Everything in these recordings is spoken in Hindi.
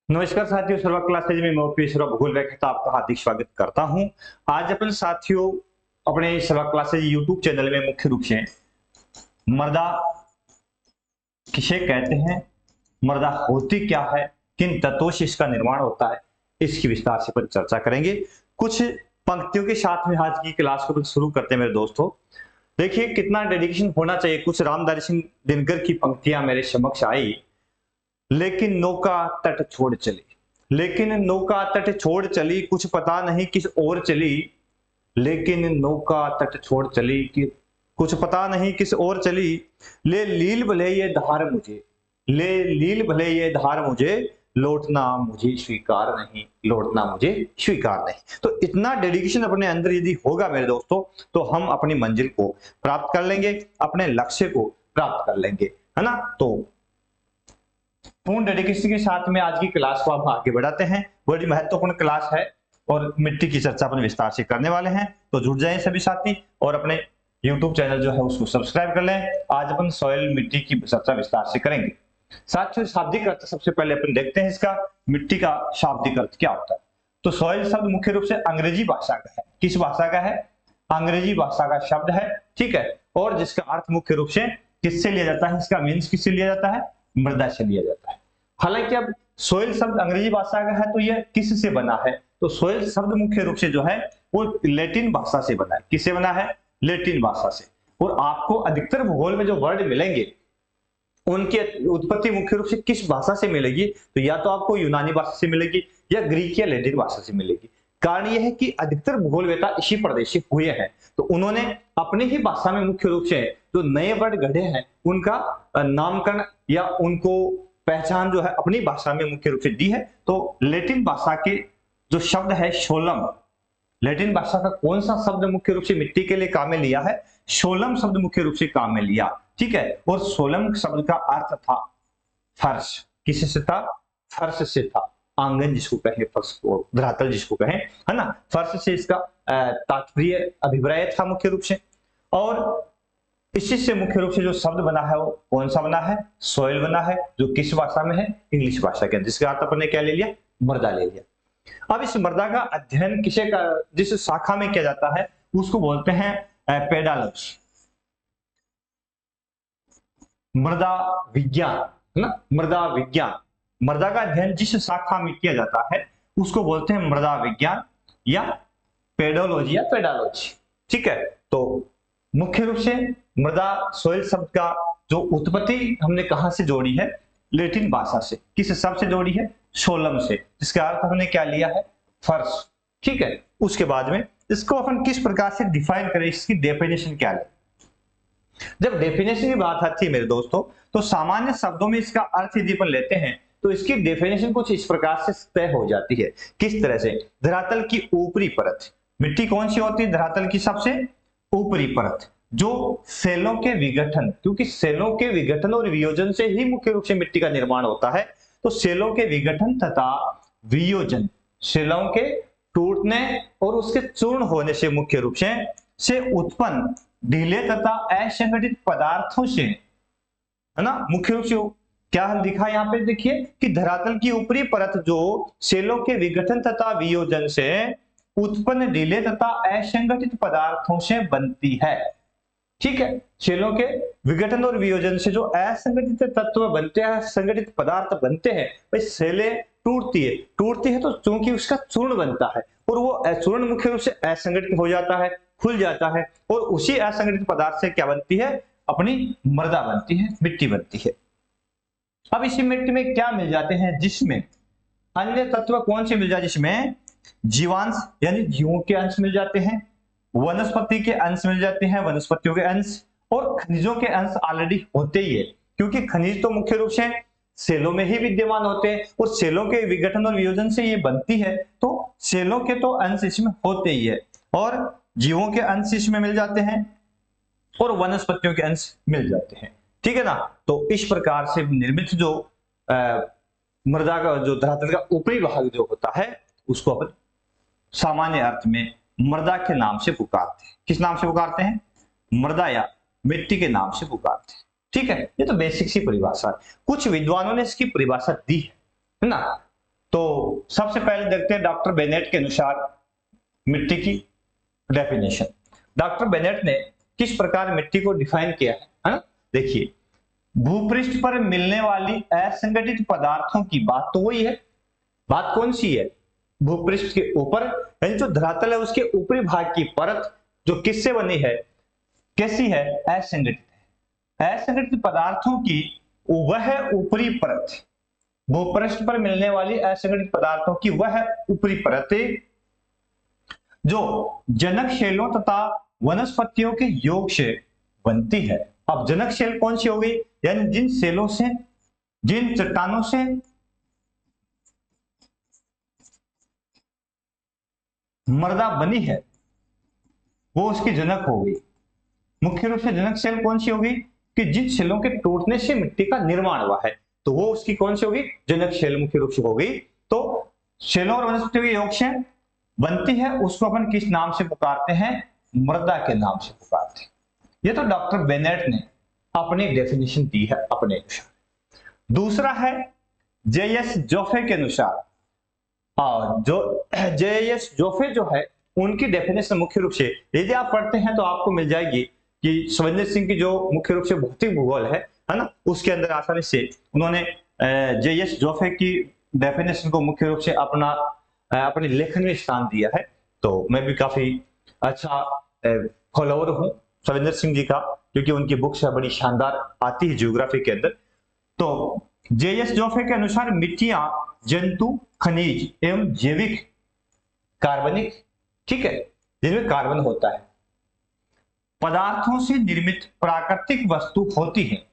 नमस्कार साथियों, सर्वा क्लासेज में मैं ओपी भूगोल व्याख्याता आपका हार्दिक स्वागत करता हूं। आज अपन साथियों अपने सर्वा क्लासेज यूट्यूब चैनल में मुख्य रूप से मृदा किसे कहते हैं, मृदा होती क्या है, किन तत्वों से इसका निर्माण होता है, इसकी विस्तार से अपन चर्चा करेंगे। कुछ पंक्तियों के साथ में आज की क्लास को अपन शुरू करते हैं मेरे दोस्तों। देखिए कितना डेडिकेशन होना चाहिए। कुछ रामधारी सिंह दिनकर की पंक्तियां मेरे समक्ष आई। लेकिन नौका तट छोड़ चली, लेकिन नौका तट छोड़ चली, कुछ पता नहीं किस ओर चली। लेकिन नौका तट छोड़ चली कि कुछ पता नहीं किस ओर चली। ले लील भले ये धार मुझे, ले लील भले ये धार मुझे, लौटना मुझे स्वीकार नहीं, लौटना मुझे स्वीकार नहीं। तो इतना डेडिकेशन अपने अंदर यदि होगा मेरे दोस्तों, तो हम अपनी मंजिल को प्राप्त कर लेंगे, अपने लक्ष्य को प्राप्त कर लेंगे, है ना। तो पूर्ण डेडिकेशन के साथ में आज की क्लास को आप आगे बढ़ाते हैं। बड़ी महत्वपूर्ण क्लास है और मिट्टी की चर्चा अपन विस्तार से करने वाले हैं। तो जुड़ जाएं सभी साथी और अपने YouTube चैनल जो है उसको सब्सक्राइब कर लें। आज अपन सॉइल मिट्टी की चर्चा विस्तार से करेंगे। साथियों शाब्दिक अर्थ सबसे पहले अपन देखते हैं इसका, मिट्टी का शाब्दिक अर्थ क्या होता है। तो सॉइल शब्द मुख्य रूप से अंग्रेजी भाषा का है। किस भाषा का है? अंग्रेजी भाषा का शब्द है, ठीक है। और जिसका अर्थ मुख्य रूप से किससे लिया जाता है, इसका मीन्स किससे लिया जाता है? मृदा से लिया जाता है। हालांकि अब सोइल शब्द अंग्रेजी भाषा का है, तो यह किस से बना है? तो सोइल शब्द मुख्य रूप से जो है वो लैटिन भाषा से बना है। किससे बना है? लैटिन भाषा से। और आपको अधिकतर भूगोल में जो वर्ड मिलेंगे उनकी उत्पत्ति मुख्य रूप से किस भाषा से मिलेगी? तो या तो आपको यूनानी भाषा से मिलेगी या ग्रीक या लैटिन भाषा से मिलेगी। कारण यह है कि अधिकतर भूगोलवेता इसी प्रदेशी हुए हैं, तो उन्होंने अपनी ही भाषा में मुख्य रूप से जो नए वर्ड गढ़े हैं उनका नामकरण या उनको पहचान जो है अपनी भाषा में मुख्य रूप से दी है। तो लैटिन भाषा के जो शब्द है शोलम, लैटिन भाषा का कौन सा शब्द मुख्य रूप से मिट्टी के लिए काम में लिया है? शोलम शब्द मुख्य रूप से काम में लिया, ठीक है। और शोलम शब्द का अर्थ था फर्श। किससे था? फर्श से था। आंगन जिसको कहें, फर्श को, धरातल जिसको कहें, है ना। फर्श से इसका तात्पर्य अभिप्राय था मुख्य रूप से। और इसी से मुख्य रूप से जो शब्द बना है वो कौन सा बना है? सॉइल बना है, जो किस भाषा में है? इंग्लिश भाषा के, जिसका अर्थ अपने क्या ले लिया? मृदा ले लिया। अब इस मृदा का अध्ययन किसे का, जिस शाखा में किया जाता है उसको बोलते हैं पेडालॉजी, मृदा विज्ञान, है ना। मृदा विज्ञान, मृदा का अध्ययन जिस शाखा में किया जाता है उसको बोलते हैं मृदा विज्ञान या पेडोलॉजी या पेडालॉजी, ठीक है। तो मुख्य रूप से मृदा सोइल शब्द का जो उत्पत्ति हमने कहां से जोड़ी है? लैटिन भाषा से। किस शब्द से जोड़ी है? शोलम से, जिसका अर्थ हमने क्या लिया है? फर्श, ठीक है। उसके बाद में इसको अपन किस प्रकार से डिफाइन करें, इसकी डेफिनेशन क्या है? जब डेफिनेशन की बात आती है मेरे दोस्तों, तो सामान्य शब्दों में इसका अर्थ यदि अपन लेते हैं तो इसकी डेफिनेशन कुछ इस प्रकार से तय हो जाती है। किस तरह से? धरातल की ऊपरी परत, मिट्टी कौन सी होती है? धरातल की सबसे ऊपरी परत, जो सेलों के विघटन, क्योंकि सेलों के विघटन और वियोजन से ही मुख्य रूप से मिट्टी का निर्माण होता है। तो सेलों के विघटन तथा वियोजन, सेलों के टूटने और उसके चूर्ण होने से मुख्य रूप से उत्पन्न ढीले तथा असंगठित पदार्थों से, है ना, मुख्य रूप से क्या हम दिखा यहाँ पे देखिए कि धरातल की ऊपरी परत जो सेलों के विघटन तथा वियोजन से उत्पन्न ढीले तथा असंगठित पदार्थों से बनती है, ठीक है। सेलों के विघटन और वियोजन से जो असंगठित तत्व बनते हैं, संगठित पदार्थ बनते हैं, भाई सेले टूटती है तो चूंकि उसका चूर्ण बनता है और वो चूर्ण मुख्य रूप से असंगठित हो जाता है, खुल जाता है, और उसी असंगठित पदार्थ से क्या बनती है? अपनी मृदा बनती है, मिट्टी बनती है। अब इसी मिट्टी में क्या मिल जाते हैं? जिसमें अन्य तत्व कौन से मिल जाते? जिसमें जीवांश यानी जीवों के अंश मिल जाते हैं, वनस्पति के अंश मिल जाते हैं, वनस्पतियों के अंश, और खनिजों के अंश ऑलरेडी होते ही है, क्योंकि खनिज तो मुख्य रूप से सेलों में ही विद्यमान होते हैं और सेलों के विघटन और वियोजन से ये बनती है। तो सेलों के तो अंश इसमें होते ही है और जीवों के अंश इसमें मिल जाते हैं और वनस्पतियों के अंश मिल जाते हैं, ठीक है ना। तो इस प्रकार से निर्मित जो मृदा का, जो धरातल का ऊपरी भाग जो होता है, उसको अपन सामान्य अर्थ में मृदा के नाम से पुकारते हैं। किस नाम से पुकारते हैं? मृदा या मिट्टी के नाम से पुकारते हैं, ठीक है। ये तो बेसिक सी परिभाषा है। कुछ विद्वानों ने इसकी परिभाषा दी है ना। तो सबसे पहले देखते हैं डॉक्टर बेनेट के अनुसार मिट्टी की डेफिनेशन। डॉक्टर बेनेट ने किस प्रकार मिट्टी को डिफाइन किया है ना? देखिए, भूपृष्ठ पर मिलने वाली असंगठित पदार्थों की बात तो वही है। बात कौन सी है? भूपृष्ठ के ऊपर, यानी जो धरातल है उसके ऊपरी भाग की परत जो किससे बनी है, कैसी है? असंगठित है। असंगठित पदार्थों की वह ऊपरी परत, भूपृष्ठ पर मिलने वाली असंगठित पदार्थों की वह ऊपरी परत जो जनक शैलों तथा वनस्पतियों के योग से बनती है। अब जनक शैल कौन सी हो गई? यानी जिन शैलों से, जिन चट्टानों से मृदा बनी है वो उसकी जनक हो गई। मुख्य रूप से जनक शैल कौन सी होगी? कि जिन शैलों के टूटने से मिट्टी का निर्माण हुआ है, तो वो उसकी कौन सी होगी? जनक शैल मुख्य रूप से होगी। तो शैलों और वनस्पतियों के योग से बनती है, उसको अपन किस नाम से पुकारते हैं? मृदा के नाम से पुकारते हैं। ये तो डॉक्टर बेनेट ने अपनी डेफिनेशन दी है अपने अनुसार। दूसरा है जे.एस. जोफे के अनुसार, और जो जे.एस. जोफे जो है उनकी डेफिनेशन मुख्य रूप से यदि आप पढ़ते हैं तो आपको मिल जाएगी कि स्वतंत्र सिंह की जो मुख्य रूप से भौतिक भूगोल है ना, उसके अंदर आसानी से उन्होंने जे.एस. जोफे की डेफिनेशन को मुख्य रूप से अपने लेखन में स्थान दिया है। तो मैं भी काफी अच्छा फॉलोअर हूं सविंदर सिंह जी का, क्योंकि उनकी बुक्स बड़ी शानदार आती है ज्योग्राफी के अंदर। तो जे.एस. जोफे के अनुसार मिट्टियां जंतु, खनिज एवं जैविक, कार्बनिक, ठीक है, जिनमें कार्बन होता है, पदार्थों से निर्मित प्राकृतिक वस्तु होती है।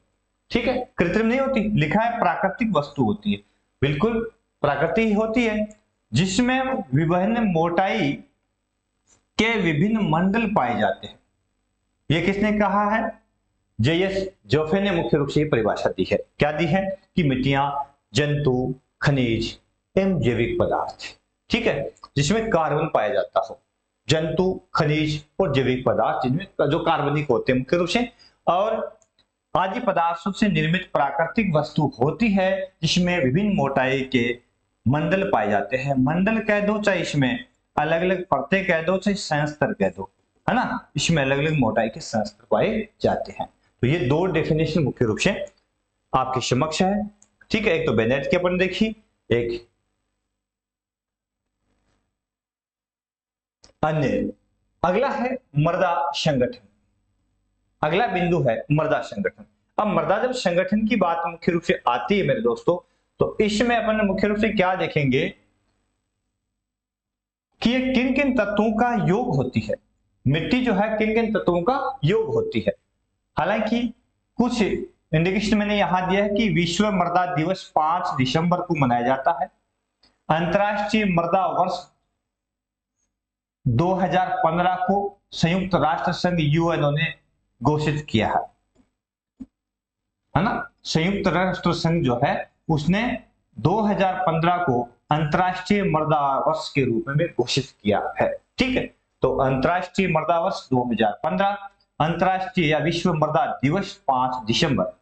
ठीक है, कृत्रिम नहीं होती, लिखा है प्राकृतिक वस्तु होती है, बिल्कुल प्राकृतिक ही होती है, जिसमें विभिन्न मोटाई के विभिन्न मंडल पाए जाते हैं। ये किसने कहा है? जे.एस. जोफे ने मुख्य रूप से परिभाषा दी है। क्या दी है? कि मिट्टियां जंतु, खनिज एवं जैविक पदार्थ, ठीक है, जिसमें कार्बन पाया जाता हो, जंतु, खनिज और जैविक पदार्थ जिनमें जो कार्बनिक होते हैं मुख्य रूप से, और आदि पदार्थों से निर्मित प्राकृतिक वस्तु होती है जिसमें विभिन्न मोटाई के मंडल पाए जाते हैं। मंडल कह दो, चाहे इसमें अलग अलग परतें कह दो, चाहे संस्तर कह दो, है ना, इसमें अलग अलग मोटाई के संस्तर पाए जाते हैं। तो ये दो डेफिनेशन मुख्य रूप से आपके समक्ष है। ठीक है, एक तो बेनेट की अपन देखी, एक अन्य। अगला है मृदा संगठन। अगला बिंदु है मृदा संगठन। अब मृदा जब संगठन की बात मुख्य रूप से आती है मेरे दोस्तों, तो इसमें अपन मुख्य रूप से क्या देखेंगे कि ये किन किन तत्वों का योग होती है। मिट्टी जो है किन किन तत्वों का योग होती है। हालांकि कुछ इंडिकेशन मैंने यहां दिया है कि विश्व मृदा दिवस 5 दिसंबर को मनाया जाता है। अंतरराष्ट्रीय मृदा वर्ष 2015 को संयुक्त राष्ट्र संघ यूएनओ ने घोषित किया है ना। संयुक्त राष्ट्र संघ जो है उसने 2015 को अंतरराष्ट्रीय मृदा वर्ष के रूप में घोषित किया है। ठीक है, तो अंतरराष्ट्रीय मृदा वर्ष 2015, अंतरराष्ट्रीय या विश्व मृदा दिवस 5 दिसंबर।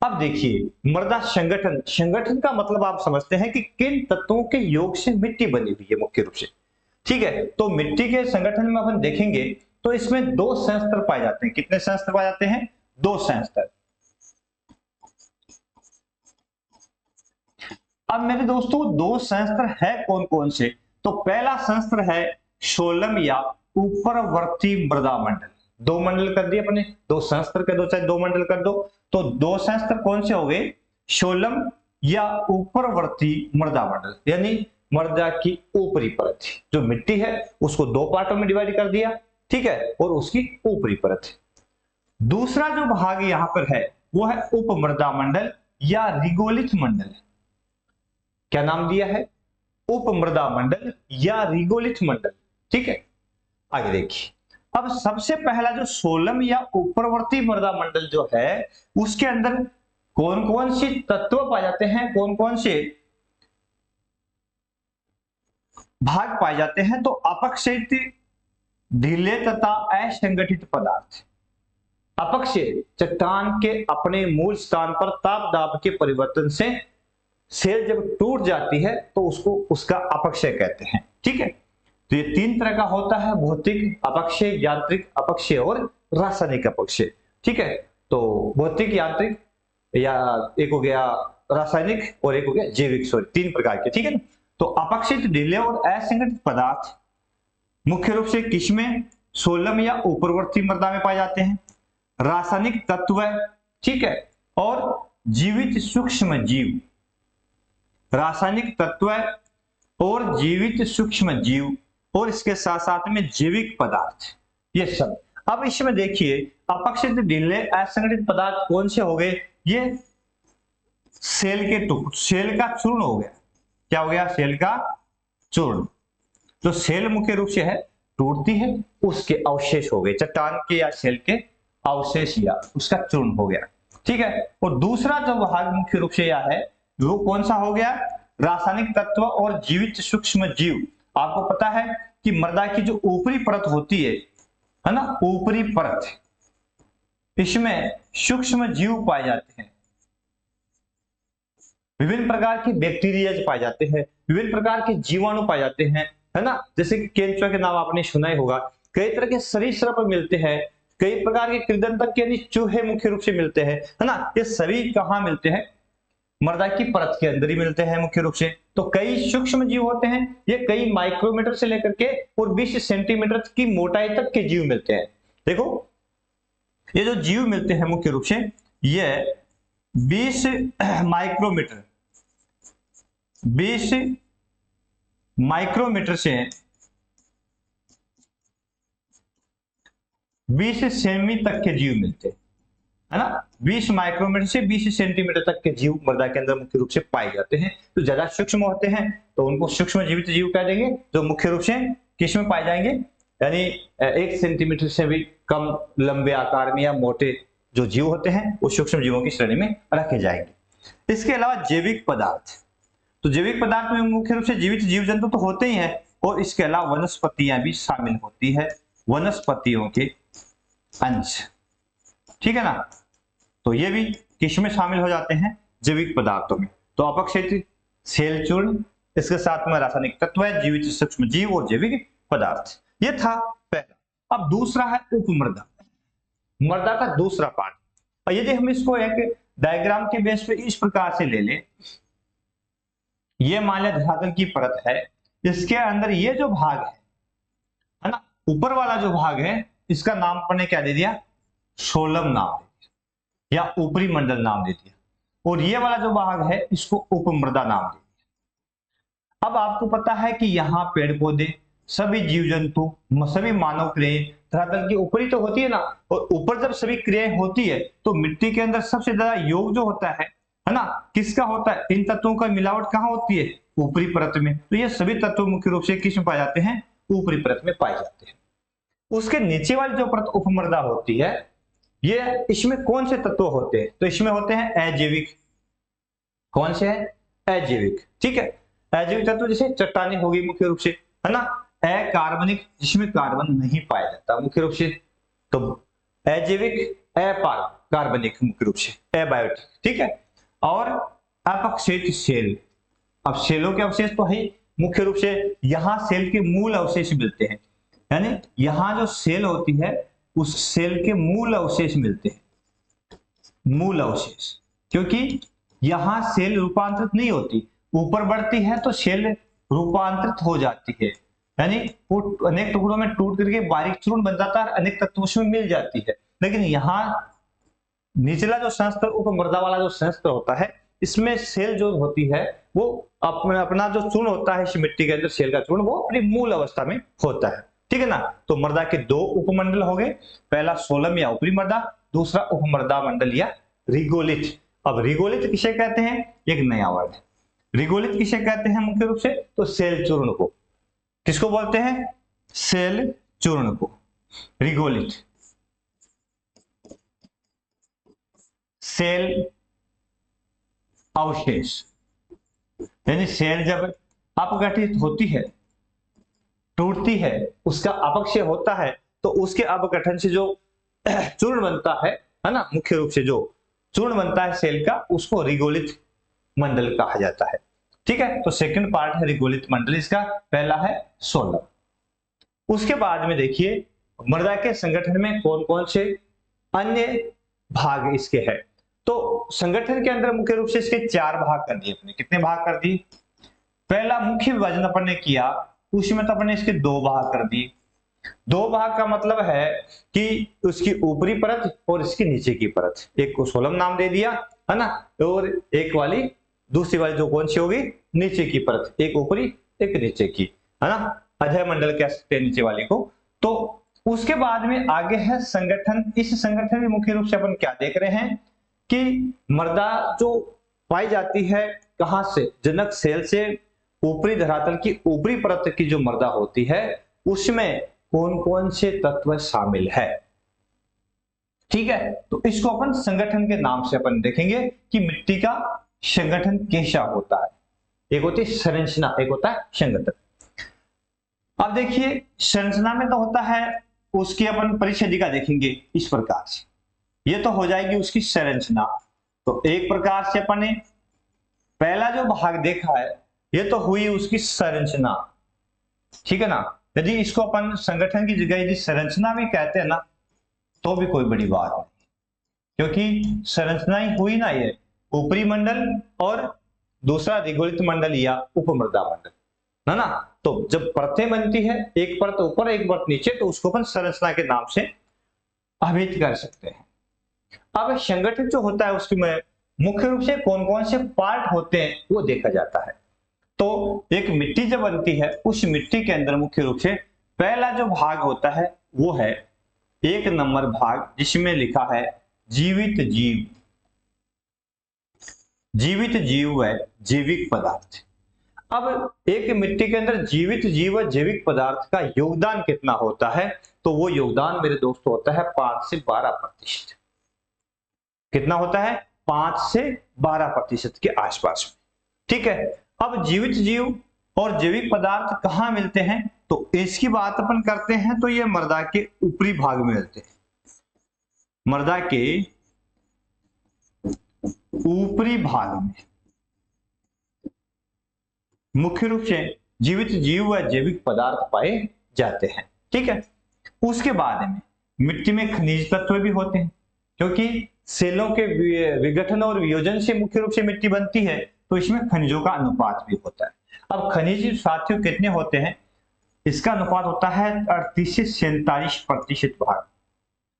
अब देखिए मृदा संगठन, संगठन का मतलब आप समझते हैं कि किन तत्वों के योग से मिट्टी बनी हुई है मुख्य रूप से। ठीक है, तो मिट्टी के संगठन में अपन देखेंगे तो इसमें दो संस्तर पाए जाते हैं। कितने संस्तर पाए जाते हैं? दो संस्तर। अब मेरे दोस्तों दो संस्तर है कौन कौन से? तो पहला संस्तर है शोलम या ऊपरवर्ती मृदा मंडल। दो मंडल कर दिए अपने, दो संस्तर कर दो चाहे दो मंडल कर दो, तो दो संस्तर कौन से हो गए? शोलम या ऊपरवर्ती मृदा मंडल, यानी मृदा की ऊपरी परत, जो मिट्टी है उसको दो पार्टों में डिवाइड कर दिया, ठीक है, और उसकी ऊपरी परत। दूसरा जो भाग यहां पर है वो है उपमृदा मंडल या रिगोलिथ मंडल। क्या नाम दिया है? उपमृदा मंडल या रिगोलिथ मंडल। ठीक है, आगे देखिए। अब सबसे पहला जो सोलम या ऊपरवर्ती मृदा मंडल जो है उसके अंदर कौन कौन से तत्व पाए जाते हैं, कौन कौन से भाग पाए जाते हैं? तो अपक्षयित, ढीले तथा असंगठित पदार्थ। अपक्षय चट्टान के अपने मूल स्थान पर ताप दाब के परिवर्तन से सेल जब टूट जाती है तो उसको उसका अपक्षय कहते हैं। ठीक है, तो ये 3 तरह का होता है, भौतिक अपक्षय, यांत्रिक अपक्षय और रासायनिक अपक्षय। ठीक है, तो भौतिक, यांत्रिक या एक हो गया रासायनिक और एक हो गया जैविक, सॉरी 3 प्रकार के। ठीक है ना, तो अपक्षित ढीले और असंगठित पदार्थ मुख्य रूप से किसमें, सोलम या ऊपरवर्ती मृदा में पाए जाते हैं। रासायनिक तत्व, ठीक है, और जीवित सूक्ष्म जीव, रासायनिक तत्व और जीवित सूक्ष्म जीव, और इसके साथ साथ में जैविक पदार्थ, ये सब। अब इसमें देखिए अपक्षित ढीले असंगठित पदार्थ कौन से हो गए, ये सेल के टुकड़े, सेल का चूर्ण हो गया। क्या हो गया, सेल का चूर्ण। जो सेल मुख्य रूप से है टूटती है, उसके अवशेष हो गए, चट्टान के या सेल के अवशेष या उसका चूर्ण हो गया। ठीक है, और दूसरा जो भाग मुख्य रूप से यह है वो कौन सा हो गया, रासायनिक तत्व और जीवित सूक्ष्म जीव। आपको पता है कि मृदा की जो ऊपरी परत होती है ना, ऊपरी परत, इसमें सूक्ष्म जीव पाए जाते हैं, विभिन्न प्रकार के बैक्टीरिया पाए जाते हैं, विभिन्न प्रकार के जीवाणु पाए जाते हैं, है ना। जैसे कि केंचुआ के नाम आपने सुना ही होगा। कई तरह के सरीसृप मिलते हैं, कई प्रकार के कृदंतक यानी चूहे मुख्य रूप से मिलते हैं, है ना। ये सभी कहाँ मिलते हैं, मृदा की परत के अंदर ही मिलते हैं मुख्य रूप से। तो कई सूक्ष्म जीव होते हैं, ये कई माइक्रोमीटर से लेकर के और 20 सेंटीमीटर की मोटाई तक के जीव मिलते हैं। देखो ये जो जीव मिलते हैं मुख्य रूप से ये 20 माइक्रोमीटर, 20 माइक्रोमीटर से 20 सेमी तक के जीव मिलते हैं, है ना। 20 माइक्रोमीटर से 20 सेंटीमीटर तक के जीव मृदा के अंदर मुख्य रूप से पाए जाते हैं। तो ज्यादा सूक्ष्म होते हैं तो उनको सूक्ष्म जीवित जीव कह देंगे, जो मुख्य रूप से किस में पाए जाएंगे, यानी 1 सेंटीमीटर से भी कम लंबे आकार में या मोटे जो जीव होते हैं वो सूक्ष्म जीवों की श्रेणी में रखे जाएंगे। इसके अलावा जैविक पदार्थ, तो जैविक पदार्थ में मुख्य रूप से जीवित जीव जंतु तो होते ही हैं, और इसके अलावा वनस्पतियां भी शामिल होती है, वनस्पतियों के अंश। ठीक है ना, तो ये भी किस में शामिल हो जाते हैं, जैविक पदार्थों में। तो अपक्षित, सेल चूर्ण, इसके साथ में रासायनिक तत्व, जीवित सूक्ष्म जीव और जैविक पदार्थ। ये था पहला। अब दूसरा है उपमृदा, मृदा का दूसरा पार्ट। और यदि हम इसको एक डायग्राम के बेस पे इस प्रकार से ले लें, ये मान लिया धरातल की परत है, इसके अंदर ये जो भाग है ना, ऊपर वाला जो भाग है इसका नाम आपने क्या दे दिया, सोलम नाम दे दिया या ऊपरी मंडल नाम दे दिया, और ये वाला जो भाग है इसको उपमृदा नाम दे दिया। अब आपको पता है कि यहाँ पेड़ पौधे, सभी जीव जंतु, सभी मानव क्रियाएं धरातल की ऊपरी तो होती है ना, और ऊपर जब सभी क्रियाएं होती है तो मिट्टी के अंदर सबसे ज्यादा योग जो होता है ना, किसका होता है, इन तत्वों का मिलावट कहाँ होती है, ऊपरी परत में। तो ये सभी तत्व मुख्य रूप से किस में पाए जाते हैं, ऊपरी परत में पाए जाते हैं। उसके नीचे वाली जो परत उपमृदा होती है, ये इसमें कौन से तत्व होते हैं, तो इसमें होते हैं अजैविक। कौन से है, अजैविक। ठीक है, अजैविक तत्व जैसे चट्टानी होगी मुख्य रूप से, है ना। अकार्बनिक, जिसमें कार्बन नहीं पाया जाता मुख्य रूप से, तो अजैविक, अकार्बनिक मुख्य रूप से, एबायोटिक। ठीक है, और अपक्षित सेल। अब सेलों के अवशेष तो है मुख्य रूप से, यहां सेल के मूल अवशेष मिलते हैं, यानी यहां जो सेल होती है उस सेल के मूल अवशेष मिलते हैं, मूल अवशेष। क्योंकि यहां सेल रूपांतरित नहीं होती, ऊपर बढ़ती है तो सेल रूपांतरित हो जाती है, यानी वो अनेक टुकड़ों में टूट करके बारीक चूर्ण बन जाता है, अनेक तत्वों में मिल जाती है। लेकिन यहाँ निचला जो संस्तर, उपमृदा वाला जो संस्तर होता है, इसमें सेल जो होती है वो अपना जो चूर्ण होता है इस मिट्टी के अंदर, सेल का चूर्ण, वो अपनी मूल अवस्था में होता है। ठीक है ना। तो मृदा के 2 उपमंडल हो गए, पहला सोलम या ऊपरी मृदा, दूसरा उपमृदा मंडल या रिगोलिथ। अब रिगोलिथ किसे कहते हैं, एक नया वर्ड है। रिगोलिथ किसे कहते हैं मुख्य रूप से, तो सेल चूर्ण को। किसको बोलते हैं, सेल चूर्ण को, रिगोलिथ। सेल अवशेष, यानी सेल जब अपघटित होती है, टूटती है, उसका अपक्षय होता है, तो उसके अपघटन से जो चूर्ण बनता है ना, मुख्य रूप से जो चूर्ण बनता है सेल का, उसको रिगोलिथ मंडल कहा जाता है। ठीक है, तो सेकंड पार्ट है रिगोलित मंडल, इसका पहला है 16। उसके बाद में देखिए मृदा के संगठन में कौन कौन से अन्य भाग इसके हैं। तो संगठन के अंदर मुख्य रूप से इसके 4 भाग कर दिए अपने। कितने भाग कर दिए? पहला मुख्य विभाजन अपन ने किया, उसमें तो अपन ने इसके 2 भाग कर दिए। 2 भाग का मतलब है कि उसकी ऊपरी परत और इसकी नीचे की परत। एक को सोलम नाम दे दिया है ना, और एक वाली दूसरी वाली जो कौन सी होगी, नीचे की परत, एक ऊपरी एक नीचे की, है ना, अधः मंडल कह सकते हैं नीचे वाली को। तो उसके बाद में आगे है संगठन। इस संगठन में मुख्य रूप से अपन क्या देख रहे हैं कि मृदा जो पाई जाती है कहां से, जनक सेल से ऊपरी धरातल की ऊपरी परत की जो मृदा होती है उसमें कौन कौन से तत्व शामिल है। ठीक है, तो इसको अपन संगठन के नाम से अपन देखेंगे कि मिट्टी का संगठन कैसा होता है। एक होती है संरचना, एक होता है संगठन। अब देखिए संरचना में तो होता है, उसकी अपन परिच्छेदिका देखेंगे इस प्रकार से। ये तो हो जाएगी उसकी संरचना। तो एक प्रकार से अपन ने पहला जो भाग देखा है ये तो हुई उसकी संरचना। ठीक है ना, यदि इसको अपन संगठन की जगह यदि संरचना भी कहते हैं ना तो भी कोई बड़ी बात नहीं, क्योंकि संरचना ही हुई ना ये ऊपरी मंडल और दूसरा रिगोलित मंडल या उपमृदा मंडल, है ना। तो जब परतें बनती है, एक परत ऊपर एक परत नीचे, तो उसको अपन संरचना के नाम से अभिहित कर सकते हैं। अब संगठन जो होता है उसकी में मुख्य रूप से कौन कौन से पार्ट होते हैं वो देखा जाता है। तो एक मिट्टी जब बनती है, उस मिट्टी के अंदर मुख्य रूप से पहला जो भाग होता है वो है 1 नंबर भाग, जिसमें लिखा है जीवित जीव। जीवित जीव है जैविक पदार्थ। अब एक मिट्टी के अंदर जीवित जीव और जैविक पदार्थ का योगदान कितना होता है, तो वो योगदान मेरे दोस्तों होता है 5 से 12%। कितना होता है? 5 से 12% के आसपास में। ठीक है, अब जीवित जीव और जैविक पदार्थ कहां मिलते हैं, तो इसकी बात अपन करते हैं तो ये मृदा के ऊपरी भाग में मिलते हैं। मृदा के ऊपरी भाग में मुख्य रूप से जीवित जीव व जैविक पदार्थ पाए जाते हैं। ठीक है, उसके बाद में मिट्टी में खनिज तत्व भी होते हैं, क्योंकि सेलों के विघटन और वियोजन से मुख्य रूप से मिट्टी बनती है, तो इसमें खनिजों का अनुपात भी होता है। अब खनिज साथियों कितने होते हैं? इसका अनुपात होता है 38 से 47% भाग।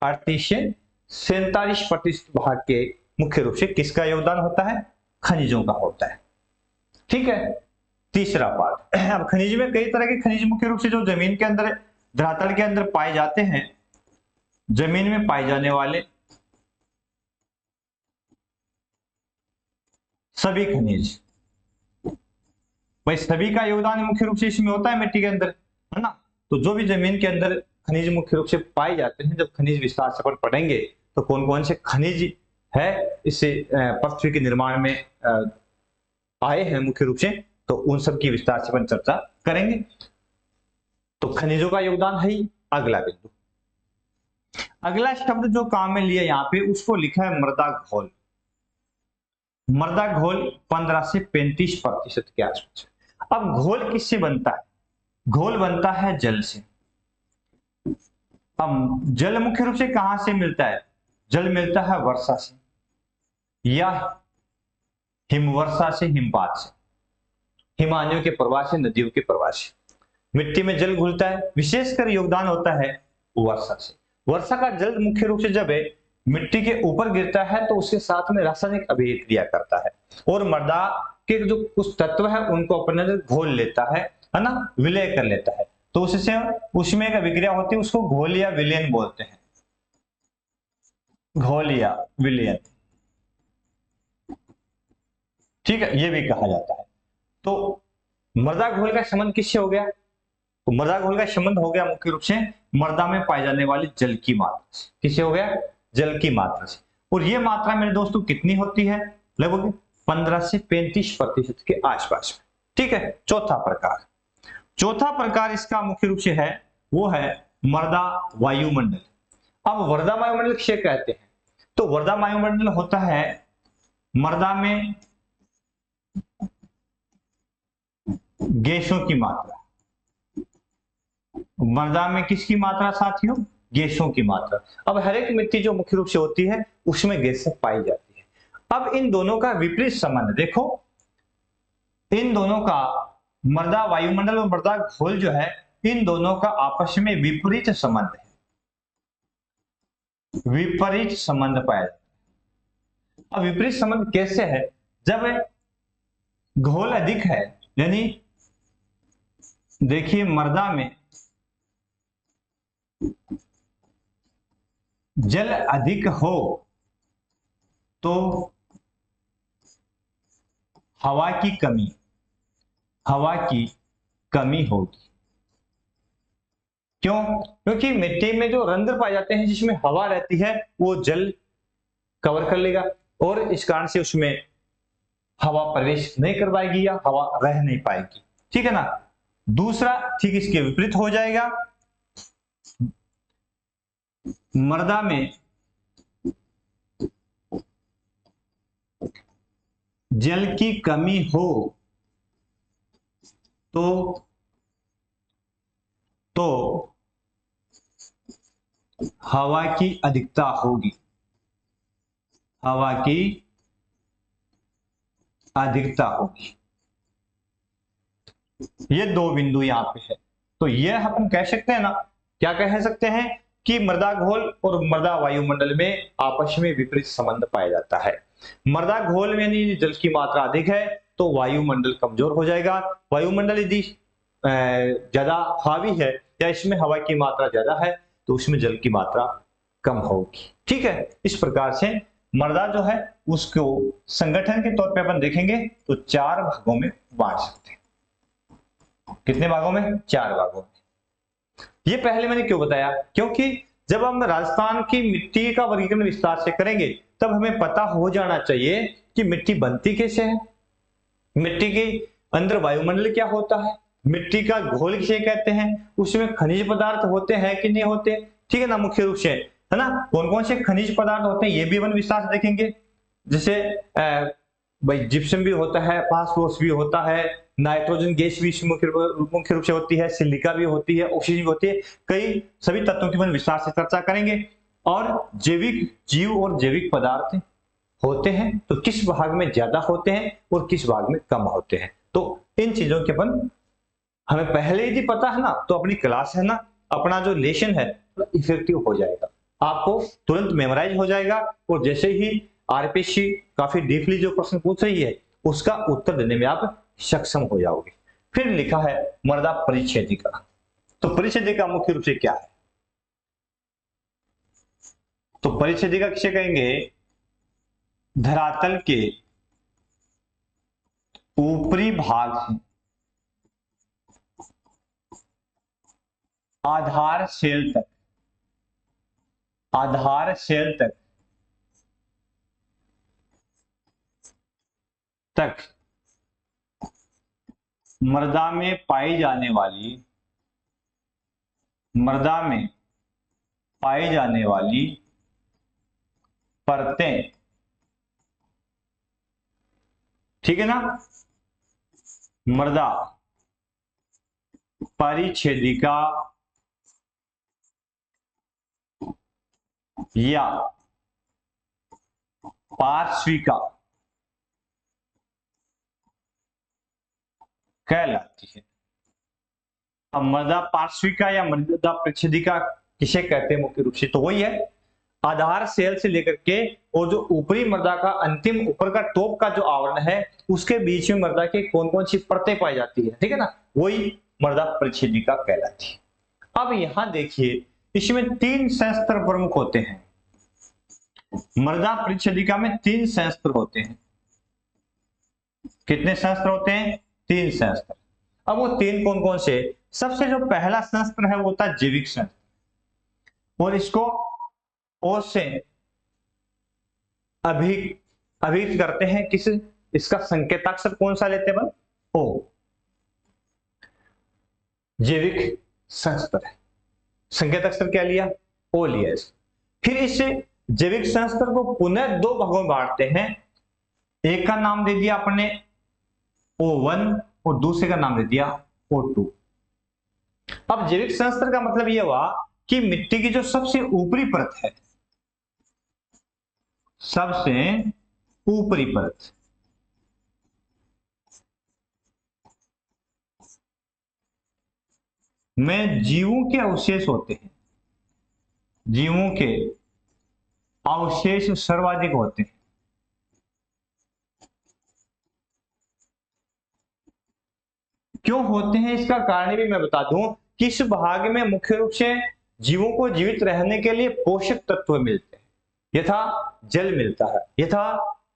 38 से 47% भाग के मुख्य रूप से किसका योगदान होता है? खनिजों का होता है। ठीक है, तीसरा पार्ट। अब खनिज में कई तरह के खनिज मुख्य रूप से जो जमीन के अंदर, धरातल के अंदर पाए जाते हैं। जमीन में पाए जाने वाले सभी खनिज, भाई सभी का योगदान मुख्य रूप से इसमें होता है मिट्टी के अंदर, है ना। तो जो भी जमीन के अंदर खनिज मुख्य रूप से पाए जाते हैं, जब खनिज विस्तार से अपन पढ़ेंगे तो कौन कौन से खनिज है इससे पृथ्वी के निर्माण में आए हैं मुख्य रूप से, तो उन सब की विस्तार से अपन चर्चा करेंगे। तो खनिजों का योगदान है ही अगला बिंदु। अगला शब्द जो काम में लिया यहाँ पे, उसको लिखा है मृदा घोल। मृदा घोल 15 से 35% के आसपास। अब घोल किससे बनता है? घोल बनता है जल से। अब जल मुख्य रूप से कहां से मिलता है? जल मिलता है वर्षा से, या हिमवर्षा से, हिमपात से, हिमालयों के प्रवाह से, नदियों के प्रवाह से मिट्टी में जल घुलता है। विशेषकर योगदान होता है वर्षा से। वर्षा का जल मुख्य रूप से जब मिट्टी के ऊपर गिरता है तो उसके साथ में रासायनिक अभिक्रिया करता है और मृदा के जो कुछ तत्व है उनको अपने घोल लेता है ना, विलय कर लेता है। तो उससे उसमें एक अभिक्रिया होती है, उसको घोल या विलयन बोलते हैं। घोल या विलयन, ठीक है, ये भी कहा जाता है। तो मृदा घोल का संबंध किससे हो गया? तो मृदा घोल का संबंध हो गया मुख्य रूप से मृदा में पाई जाने वाली जल की मात्रा से। किससे हो गया? जल की मात्रा से। और ये मात्रा मेरे दोस्तों कितनी होती है? लगभग 15 से 35% के आसपास में। ठीक है, चौथा प्रकार। चौथा प्रकार इसका मुख्य रूप से है, वो है मृदा वायुमंडल। अब मृदा वायुमंडल किसे कहते हैं? तो मृदा वायुमंडल होता है मृदा में गैसों की मात्रा। मृदा में किसकी मात्रा साथियों? गैसों की मात्रा। अब हर एक मिट्टी जो मुख्य रूप से होती है उसमें गैसें पाई जाती है। अब इन दोनों का विपरीत संबंध देखो, इन दोनों का मृदा वायुमंडल और मृदा घोल जो है, इन दोनों का आपस में विपरीत संबंध है, विपरीत संबंध पाया जाता है। अब विपरीत संबंध कैसे है? जब घोल अधिक है, यानी देखिए मृदा में जल अधिक हो तो हवा की कमी होगी। क्यों? क्योंकि मिट्टी में जो रंध्र पाए जाते हैं जिसमें हवा रहती है वो जल कवर कर लेगा और इस कारण से उसमें हवा प्रवेश नहीं कर पाएगी या हवा रह नहीं पाएगी। ठीक है ना। दूसरा ठीक इसके विपरीत हो जाएगा, मृदा में जल की कमी हो तो हवा की अधिकता होगी, हवा की अधिकता होगी। ये दो बिंदु यहां पे है। तो यह अपन कह सकते हैं ना, क्या कह सकते हैं कि मृदा घोल और मृदा वायुमंडल में आपस में विपरीत संबंध पाया जाता है। मृदा घोल में यदि जल की मात्रा अधिक है तो वायुमंडल कमजोर हो जाएगा। वायुमंडल यदि ज्यादा हावी है या इसमें हवा की मात्रा ज्यादा है तो उसमें जल की मात्रा कम होगी। ठीक है। इस प्रकार से मृदा जो है उसको संगठन के तौर पे अपन देखेंगे तो 4 भागों में बांट सकते हैं। कितने भागों में? 4 भागों में। ये पहले मैंने क्यों बताया? क्योंकि जब हम राजस्थान की मिट्टी का वर्गीकरण विस्तार से करेंगे तब हमें पता हो जाना चाहिए कि मिट्टी बनती कैसे है, मिट्टी के अंदर वायुमंडल क्या होता है, मिट्टी का घोल किसे कहते हैं, उसमें खनिज पदार्थ होते हैं कि नहीं होते। ठीक है ना। मुख्य रूप से है ना, कौन कौन से खनिज पदार्थ होते हैं ये भी अपन विस्तार से देखेंगे। जैसे भाई जिप्सम भी होता है, फास्फोरस भी होता है, नाइट्रोजन गैस भी मुख्य रूप से होती है, सिलिका भी होती है, ऑक्सीजन भी होती है। कई सभी तत्वों की अपन विस्तार से चर्चा करेंगे। और जैविक जीव और जैविक पदार्थ होते हैं तो किस भाग में ज्यादा होते हैं और किस भाग में कम होते हैं। तो इन चीजों के अपन हमें पहले यदि पता है ना तो अपनी क्लास है ना, अपना जो लेसन है इफेक्टिव हो जाएगा, आपको तुरंत मेमोराइज हो जाएगा और जैसे ही आरपीएससी काफी डीपली जो प्रश्न पूछ रही है उसका उत्तर देने में आप सक्षम हो जाओगे। फिर लिखा है मृदा परिच्छेदिका। तो परिच्छेदिका मुख्य रूप से क्या है? तो परिच्छेदिका किसे कहेंगे? धरातल के ऊपरी भाग से आधार सेल तक मृदा में पाई जाने वाली परतें, ठीक है ना, मृदा परिच्छेदिका या पार्श्विका कहलाती है। अब मृदा पार्श्विका या मृदा परिच्छेदिका किसे कहते हैं मुख्य रूप से? तो वही है आधार सेल से लेकर के और जो ऊपरी मृदा का अंतिम ऊपर का टॉप का जो आवरण है उसके बीच में मृदा के कौन कौन सी परतें पाई जाती है, ठीक है ना, वही मृदा परिच्छेदिका कहलाती है। अब यहां देखिए इसमें 3 संस्त्र प्रमुख होते हैं। मृदा परिच्छेदिका में 3 संस्त्र होते हैं। कितने संस्त्र होते हैं? 3 संस्त्र। अब वो 3 कौन कौन से? सबसे जो पहला संस्त्र है वो होता है जैविक संस्त्र और इसको ओ से अभिहित करते हैं। किस? इसका संकेताक्षर कौन सा लेते हैं? ओ। जैविक संस्त्र है, संकेताक्षर क्या लिया? ओ लिया इसको। फिर इस जैविक संस्त्र को पुनः 2 भागों में बांटते हैं। एक का नाम दे दिया आपने O1 और दूसरे का नाम दे दिया O2। अब जैविक संयंत्र का मतलब यह हुआ कि मिट्टी की जो सबसे ऊपरी परत है, सबसे ऊपरी परत, में जीवों के अवशेष होते हैं, जीवों के अवशेष सर्वाधिक होते हैं। क्यों होते हैं इसका कारण भी मैं बता दूं कि इस भाग में मुख्य रूप से जीवों को जीवित रहने के लिए पोषक तत्व मिलते हैं, यथा जल मिलता है, यथा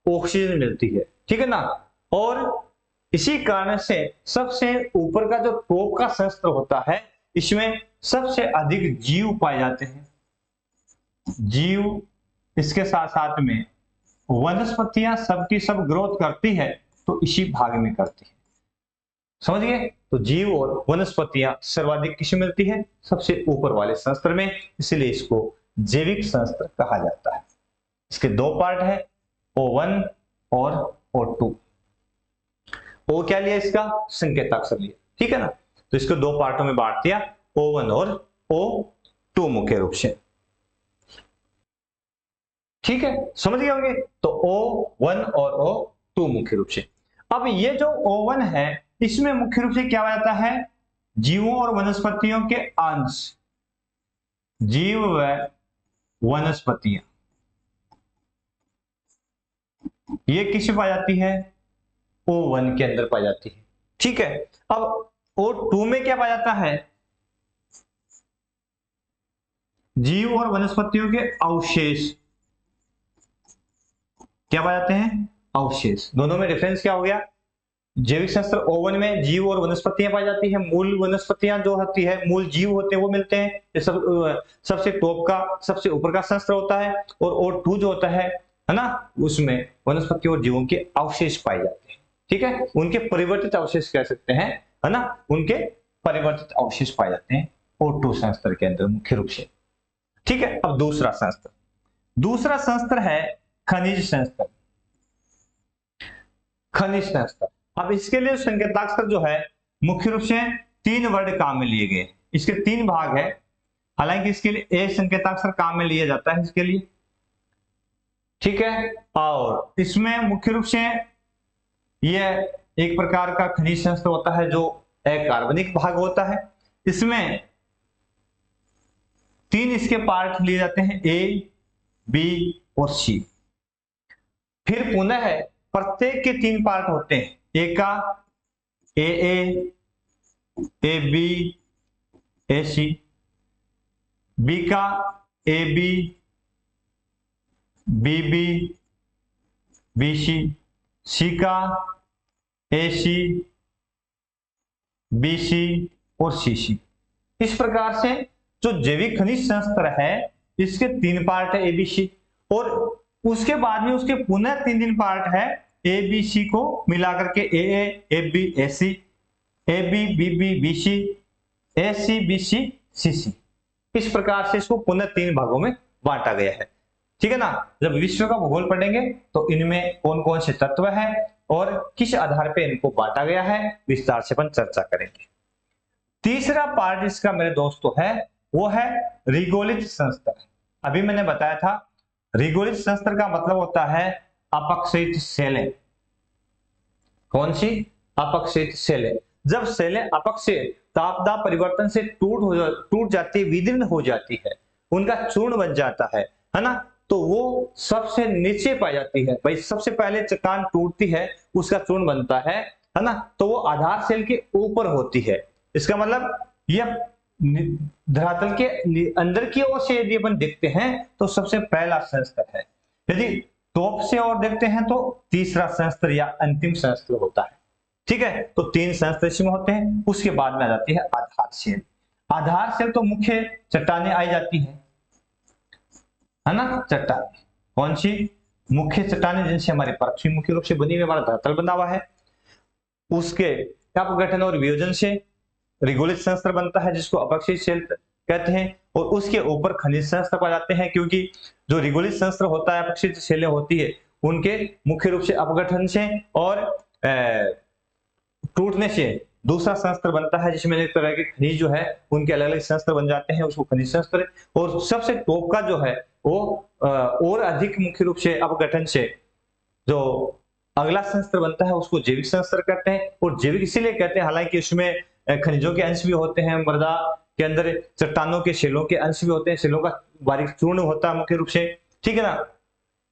ऑक्सीजन मिलती है, ठीक है ना। और इसी कारण से सबसे ऊपर का जो टॉप का संयंत्र होता है, इसमें सबसे अधिक जीव पाए जाते हैं। जीव, इसके साथ साथ में वनस्पतियां सबकी सब ग्रोथ करती है तो इसी भाग में करती है, समझ गए। तो जीव और वनस्पतियां सर्वाधिक किसमें मिलती है, सबसे ऊपर वाले संयंत्र में, इसलिए इसको जैविक संयंत्र कहा जाता है। इसके दो पार्ट है, O1 और O2। O क्या लिया, इसका संकेताक्षर लिया, ठीक है ना। तो इसको दो पार्टों में बांट दिया, O1 और O2 मुख्य रूप से, ठीक है, समझ गए होंगे। तो O1 और O2 मुख्य रूप से। अब ये जो O1 है, इसमें मुख्य रूप से क्या हो जाता है, जीवों और वनस्पतियों के अंश, जीव व वनस्पतियां, ये किस पाई जाती है, O1 के अंदर पाई जाती है, ठीक है। अब O2 में क्या पाया जाता है, जीव और वनस्पतियों के अवशेष, क्या पाए जाते हैं, अवशेष। दोनों में डिफरेंस क्या हो गया, जैविक संयंत्र O1 में जीव और वनस्पतियां पाई जाती है, मूल वनस्पतियां जो होती है, मूल जीव होते हैं वो मिलते हैं, ये सबसे टॉप का, सबसे ऊपर का संयंत्र होता है। और O2 जो होता है ना, उसमें वनस्पतियों और जीवों के अवशेष पाए जाते हैं, ठीक है, उनके परिवर्तित अवशेष कह सकते हैं, है ना, उनके परिवर्तित अवशेष पाए जाते हैं O2 संयंत्र के अंदर मुख्य रूप से, ठीक है। अब दूसरा संयंत्र, दूसरा संयंत्र है खनिज संयंत्र, खनिज संयंत्र। अब इसके लिए संकेताक्षर जो है मुख्य रूप से 3 वर्ड काम में लिए गए, इसके 3 भाग है, हालांकि इसके लिए ए संकेताक्षर काम में लिया जाता है इसके लिए, ठीक है। और इसमें मुख्य रूप से यह एक प्रकार का खनिज संयंत्र होता है जो अकार्बनिक भाग होता है। इसमें 3 इसके पार्ट लिए जाते हैं, ए, बी और सी। फिर पुनः है प्रत्येक के 3 पार्ट होते हैं, ए का ए, बी, ए सी, बी का ए बी, बी सी, सी का ए सी, बी सी और सी सी। इस प्रकार से जो जैविक खनिज संयंत्र है, इसके 3 पार्ट है, ए बी सी, और उसके बाद में उसके पुनः 3 पार्ट है, ए बी सी को मिलाकर के A B A C, A B B C, A C B C C C. इस प्रकार से इसको पुनः 3 भागों में बांटा गया है, ठीक है ना। जब विश्व का भूगोल पढ़ेंगे तो इनमें कौन कौन से तत्व है और किस आधार पे इनको बांटा गया है, विस्तार से अपन चर्चा करेंगे। तीसरा पार्ट इसका मेरे दोस्तों है, वो है रिगोलित संयंत्र। अभी मैंने बताया था रिगोलित संयंत्र का मतलब होता है अपक्षयित सेलें। कौन सी, अपक्षयित सेलें। जब सेलें अपक्षय तापदाह परिवर्तन से टूट जाती है, विदीर्ण हो जाती है, उनका चूर्ण बन जाता है ना, तो वो सबसे नीचे पाई जाती है। भाई सबसे पहले चट्टान टूटती है, उसका चूर्ण बनता है ना, तो वो आधार सेल के ऊपर होती है। इसका मतलब यह धरातल के अंदर की ओर से यदि अपन देखते हैं तो सबसे पहला संयंत्र है, यदि टॉप से और देखते हैं तो तीसरा संयंत्र या अंतिम संयंत्र होता है, ठीक है। तो 3 संयंत्र इसमें होते हैं। उसके बाद में आ जाती है आधार सेल। आधार सेल तो मुख्य चट्टानें आई जाती है ना, चट्टानें कौन सी, मुख्य चट्टानें जिनसे हमारी पृथ्वी मुख्य रूप से बनी हुई, हमारा धरातल बना हुआ है, उसके अपघटन और वियोजन से रिगोलित संयंत्र बनता है जिसको अपक्षयित सेल कहते हैं, और उसके ऊपर खनिज संयंत्र पाए जाते हैं, क्योंकि जो रिगोलित संयंत्र होता है, अपक्षयित सेलें होती है, उनके मुख्य रूप से अपघटन से और टूटने से दूसरा शस्त्र बनता है, जिसमें एक तरह के खनिज जो है उनके अलग अलग शस्त्र बन जाते हैं, उसको खनिज शस्त्र। और सबसे टॉप का जो है वो और अधिक मुख्य रूप से अपघटन से जो अगला शस्त्र बनता है उसको जैविक शस्त्र कहते हैं। और जैविक इसीलिए कहते हैं हालांकि उसमें खनिजों के अंश भी होते हैं, मृदा के अंदर चट्टानों के शिलों के अंश भी होते हैं, शिलों का बारीक चूर्ण होता है मुख्य रूप से, ठीक है ना।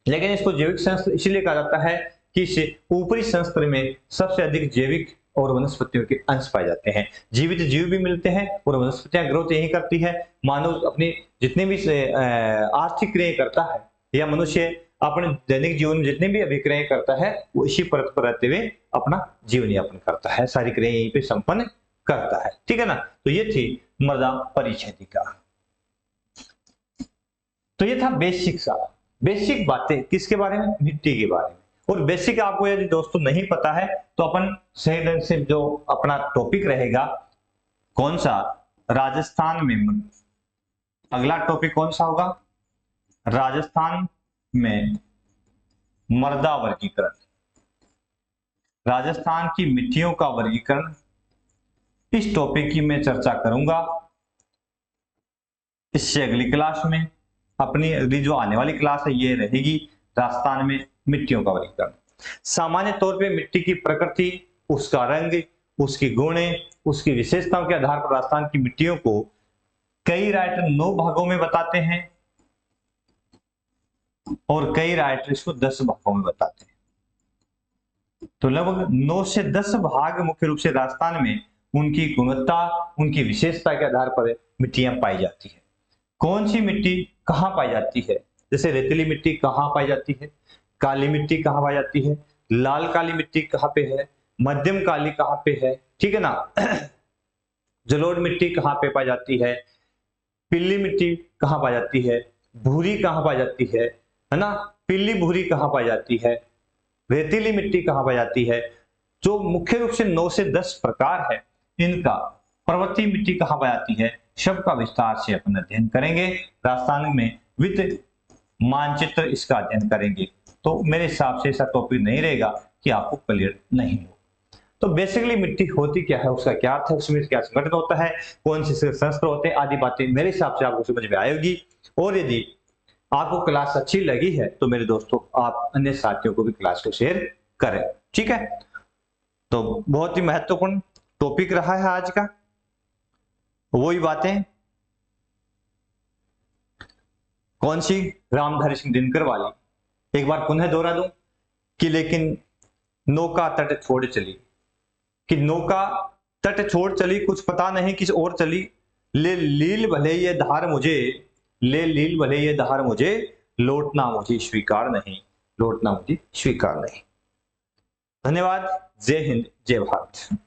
लेकिन इसको जैविक शस्त्र इसलिए कहा जाता है कि इस ऊपरी शस्त्र में सबसे अधिक जैविक और वनस्पतियों के अंश पाए जाते हैं। जीवित जीव भी मिलते हैं और वनस्पतियां ग्रोथ यही करती है। मानव अपनी जितने भी आर्थिक क्रियाएं करता है या मनुष्य अपने दैनिक जीवन में जितने भी अभिक्रियाएं करता है वो इसी परत पर रहते हुए अपना जीवन यापन करता है, सारी क्रियाएं यहीं पे संपन्न करता है, ठीक है ना। तो ये थी मृदा परिच्छेदिका। तो ये था बेसिक सा, बेसिक बातें किसके बारे में, मिट्टी के बारे में। और बेसिक आपको यदि दोस्तों नहीं पता है तो अपन सही ढंग से जो अपना टॉपिक रहेगा कौन सा, राजस्थान में, अगला टॉपिक कौन सा होगा, राजस्थान में मृदा वर्गीकरण, राजस्थान की मिट्टियों का वर्गीकरण, इस टॉपिक की मैं चर्चा करूंगा। इससे अगली क्लास में, अपनी अगली जो आने वाली क्लास है ये रहेगी राजस्थान में मिट्टियों का वर्गीकरण। सामान्य तौर पे मिट्टी की प्रकृति, उसका रंग, उसकी गुण, उसकी विशेषताओं के आधार पर राजस्थान की मिट्टियों को कई राइटर 9 भागों में बताते हैं और कई राइटर इसको 10 भागों में बताते हैं। तो लगभग 9 से 10 भाग मुख्य रूप से राजस्थान में उनकी गुणवत्ता, उनकी विशेषता के आधार पर मिट्टियां पाई जाती है। कौन सी मिट्टी कहाँ पाई जाती है, जैसे रेतीली मिट्टी कहाँ पाई जाती है, काली मिट्टी कहाँ पाई जाती है, लाल काली मिट्टी कहाँ पे है, मध्यम काली कहाँ पे है, ठीक है ना। जलोढ़ मिट्टी कहाँ पे पाई जाती है, पीली मिट्टी कहाँ पाई जाती है, भूरी कहाँ पाई जाती है ना, पीली भूरी कहाँ पाई जाती है, रेतीली मिट्टी कहाँ पाई जाती है। जो मुख्य रूप से 9 से 10 प्रकार है इनका, पर्वतीय मिट्टी कहाँ पाई जाती है, सबका विस्तार से अपन अध्ययन करेंगे। राजस्थान में वित्त मानचित्र इसका अध्ययन करेंगे। तो मेरे हिसाब से ऐसा टॉपिक नहीं रहेगा कि आपको क्लियर नहीं हो। तो बेसिकली मिट्टी होती क्या है, उसका क्या अर्थ है, उसमें क्या संगठन होता है, कौन से शस्त्र होते हैं, आदि बातें मेरे हिसाब से आपको समझ में आएगी। और यदि आपको क्लास अच्छी लगी है तो मेरे दोस्तों आप अन्य साथियों को भी क्लास को शेयर करें, ठीक है। तो बहुत ही महत्वपूर्ण टॉपिक रहा है आज का, वही बातें कौन सी, रामधारी सिंह दिनकर वाली। एक बार पुनः दोहरा दूं कि लेकिन नौका तट छोड़ चली, कि नौका तट छोड़ चली, कुछ पता नहीं किस ओर चली, ले लील भले ये धार मुझे, ले लील भले ये धार मुझे, लौटना मुझे स्वीकार नहीं, लौटना मुझे स्वीकार नहीं। धन्यवाद। जय हिंद, जय भारत।